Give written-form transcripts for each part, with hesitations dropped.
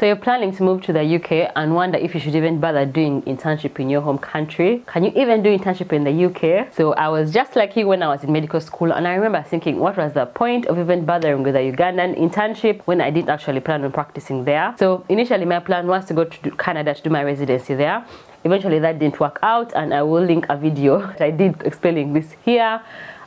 So you're planning to move to the UK and wonder if you should even bother doing internship in your home country. Can you even do internship in the UK? So I was just like you when I was in medical school, and I remember thinking, what was the point of even bothering with a Ugandan internship when I didn't actually plan on practicing there? So initially my plan was to go to Canada to do my residency there. Eventually that didn't work out, and I will link a video that I did explaining this here.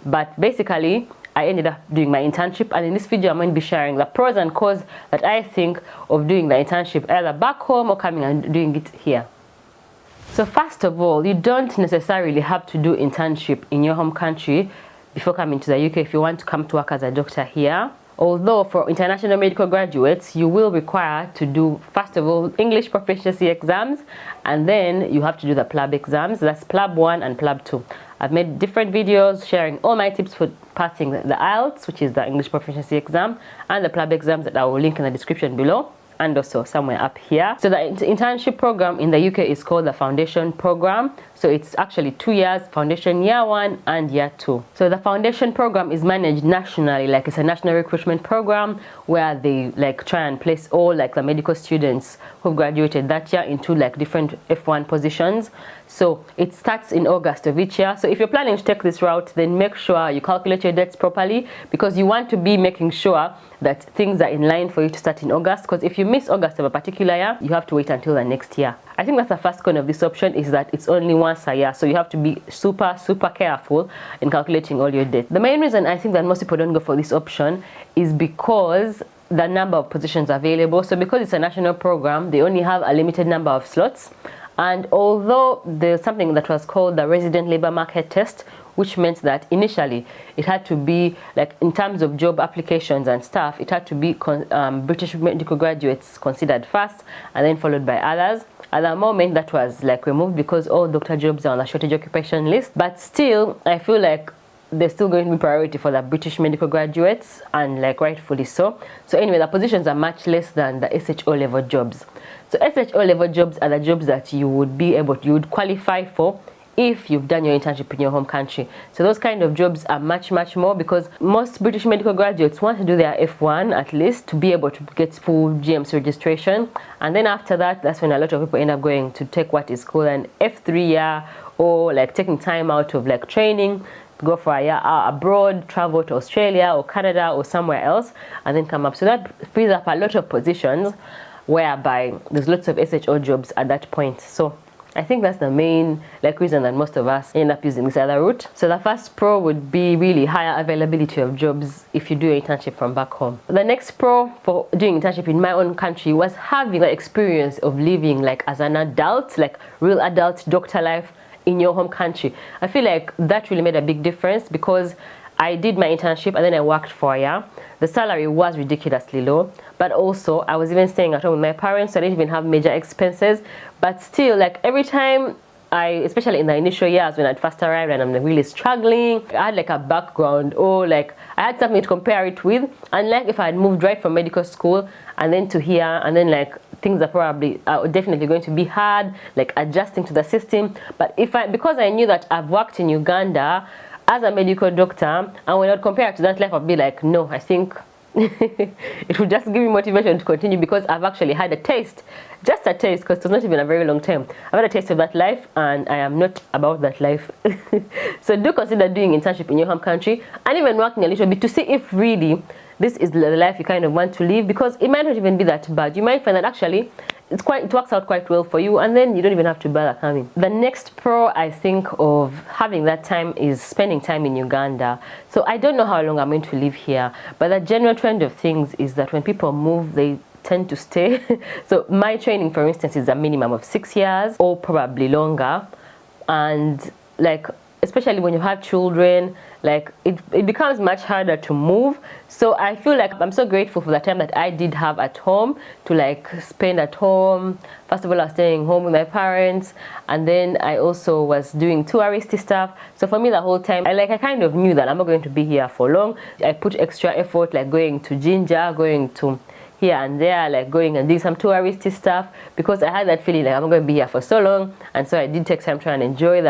But basically I ended up doing my internship, and in this video I'm going to be sharing the pros and cons that I think of doing the internship either back home or coming and doing it here. So first of all, you don't necessarily have to do internship in your home country before coming to the UK if you want to come to work as a doctor here. Although for international medical graduates, you will require to do, first of all, English proficiency exams, and then you have to do the PLAB exams. That's PLAB 1 and PLAB 2. I've made different videos sharing all my tips for passing the IELTS, which is the English proficiency exam, and the PLAB exams that I will link in the description below, and also somewhere up here. So the internship program in the UK is called the Foundation Program. So it's actually 2 years, Foundation Year 1 and Year 2. So the Foundation Program is managed nationally, like it's a national recruitment program where they like try and place all like the medical students who graduated that year into like different F1 positions. So it starts in August of each year. So if you're planning to take this route, then make sure you calculate your dates properly, because you want to be making sure that things are in line for you to start in August, because if you miss August of a particular year, you have to wait until the next year. I think that's the first con of this option, is that it's only once a year, so you have to be super careful in calculating all your dates. The main reason I think that most people don't go for this option is because the number of positions available. So because it's a national program, they only have a limited number of slots. And although there's something that was called the resident labor market test, which meant that initially it had to be like, in terms of job applications and stuff, it had to be British medical graduates considered first and then followed by others. At the moment that was like removed because all doctor jobs are on the shortage occupation list, but still I feel like there's still going to be priority for the British medical graduates, and like rightfully so. So anyway, the positions are much less than the SHO level jobs. So SHO level jobs are the jobs that you would qualify for if you've done your internship in your home country. So those kind of jobs are much more, because most British medical graduates want to do their F1 at least to be able to get full GMC registration, and then after that, that's when a lot of people end up going to take what is called an F3 year, or like taking time out of like training, go for a year abroad, travel to Australia or Canada or somewhere else, and then come up. So that frees up a lot of positions whereby there's lots of SHO jobs at that point. So I think that's the main like reason that most of us end up using this other route. So the first pro would be really higher availability of jobs if you do an internship from back home. The next pro for doing internship in my own country was having the experience of living like as an adult, like real adult doctor life in your home country. I feel like that really made a big difference, because I did my internship and then I worked for a year. The salary was ridiculously low, but also I was even staying at home with my parents, so I didn't even have major expenses. But still, like every time especially in the initial years when I first arrived and I'm really struggling, I had like a background, or like I had something to compare it with. Unlike if I had moved right from medical school and then to here, and then like things are definitely going to be hard, like adjusting to the system. But because I knew that I've worked in Uganda as a medical doctor, and when I would compare it to that life, I'd be like, no, I think it would just give me motivation to continue, because I've actually had a taste, just a taste, because it was not even a very long time. I've had a taste of that life, and I am not about that life. So do consider doing internship in your home country, and even working a little bit to see if really this is the life you kind of want to live, because it might not even be that bad. You might find that actually it works out quite well for you, and then you don't even have to bother coming. The next pro I think of having that time is spending time in Uganda. So I don't know how long I'm going to live here, but the general trend of things is that when people move, they tend to stay. So my training, for instance, is a minimum of 6 years or probably longer, and like especially when you have children, like it becomes much harder to move. So I feel like I'm so grateful for the time that I did have at home to like spend at home. First of all, I was staying home with my parents, and then I also was doing touristy stuff. So for me, the whole time I kind of knew that I'm not going to be here for long. I put extra effort, like going to Jinja, going to here and there, like going and doing some touristy stuff, because I had that feeling like I'm going to be here for so long. And so I did take time to try and enjoy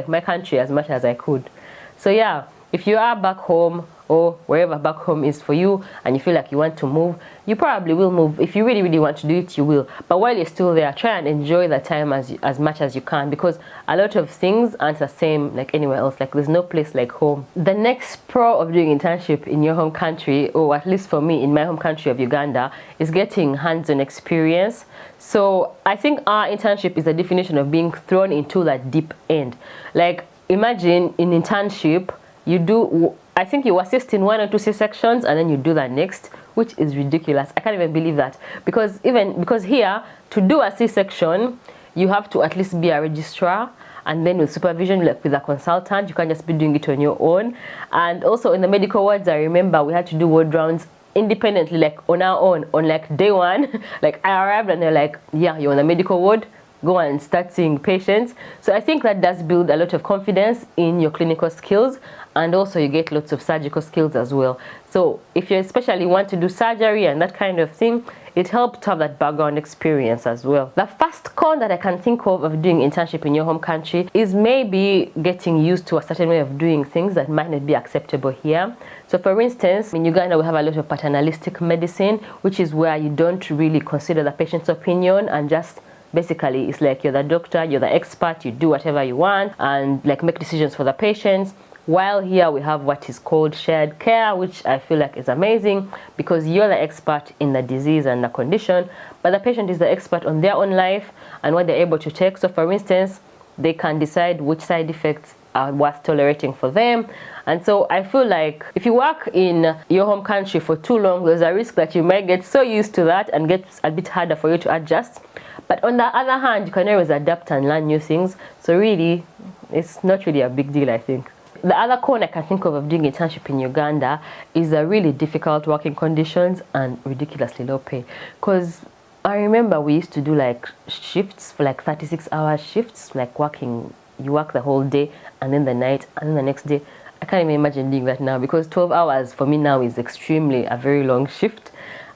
my country as much as I could. So yeah, if you are back home or wherever back home is for you, and you feel like you want to move, you probably will move. If you really want to do it, you will. But while you're still there, try and enjoy the time as much as you can, because a lot of things aren't the same like anywhere else. Like there's no place like home. The next pro of doing internship in your home country, or at least for me in my home country of Uganda, is getting hands-on experience. So I think our internship is the definition of being thrown into that deep end. Like imagine in internship, you do, I think you assist in 1 or 2 C-sections and then you do that next, which is ridiculous. I can't even believe that, because here to do a C-section you have to at least be a registrar, and then with supervision, like with a consultant. You can't just be doing it on your own. And also in the medical wards, I remember we had to do ward rounds independently, like on our own, on like day 1. Like I arrived and they're like, yeah, you're on the medical ward, go and start seeing patients. So I think that does build a lot of confidence in your clinical skills, and also you get lots of surgical skills as well. So if you especially want to do surgery and that kind of thing, it helps to have that background experience as well. The first con that I can think of doing internship in your home country is maybe getting used to a certain way of doing things that might not be acceptable here. So for instance, in Uganda we have a lot of paternalistic medicine, which is where you don't really consider the patient's opinion, and just basically it's like you're the doctor, you're the expert, you do whatever you want and like make decisions for the patients. While here we have what is called shared care, which I feel like is amazing, because you're the expert in the disease and the condition, but the patient is the expert on their own life and what they're able to take. So for instance, they can decide which side effects are worth tolerating for them. And so I feel like if you work in your home country for too long, there's a risk that you might get so used to that and get a bit harder for you to adjust. But on the other hand, you can always adapt and learn new things. So really, it's not really a big deal, I think. The other con I can think of doing internship in Uganda is the really difficult working conditions and ridiculously low pay. Because I remember we used to do like shifts for like 36-hour shifts, like you work the whole day and then the night and then the next day. I can't even imagine doing that now, because 12 hours for me now is extremely a very long shift.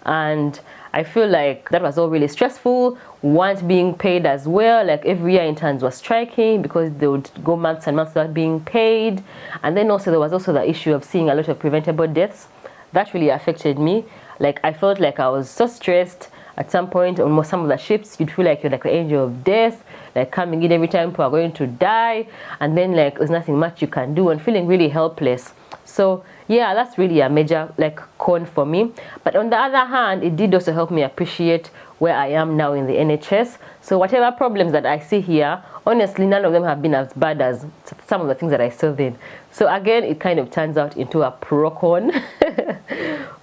And I feel like that was all really stressful. Weren't being paid as well. Like every year interns were striking because they would go months and months without being paid. And then also there was also the issue of seeing a lot of preventable deaths. That really affected me. Like I felt like I was so stressed. At some point on some of the shifts, you'd feel like you're like the angel of death, like coming in every time people are going to die, and then like there's nothing much you can do, and feeling really helpless. So yeah, that's really a major like con for me. But on the other hand, it did also help me appreciate where I am now in the NHS. So whatever problems that I see here, honestly, none of them have been as bad as some of the things that I saw then. So again, it kind of turns out into a pro con.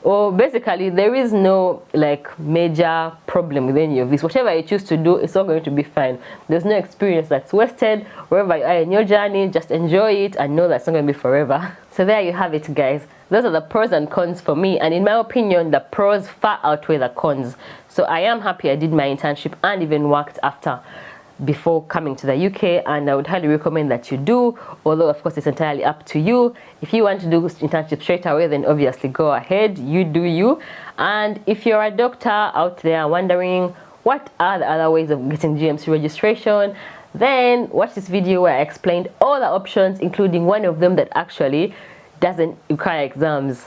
Or basically, there is no like major problem with any of this. Whatever you choose to do, it's all going to be fine. There's no experience that's wasted. Wherever you are in your journey, just enjoy it and know that's not going to be forever. So there you have it, guys. Those are the pros and cons for me, and in my opinion, the pros far outweigh the cons. So I am happy I did my internship and even worked after before coming to the UK, and I would highly recommend that you do, although of course it's entirely up to you. If you want to do internship straight away, then obviously go ahead, you do you. And if you're a doctor out there wondering what are the other ways of getting GMC registration, then watch this video where I explained all the options, including one of them that actually doesn't require exams.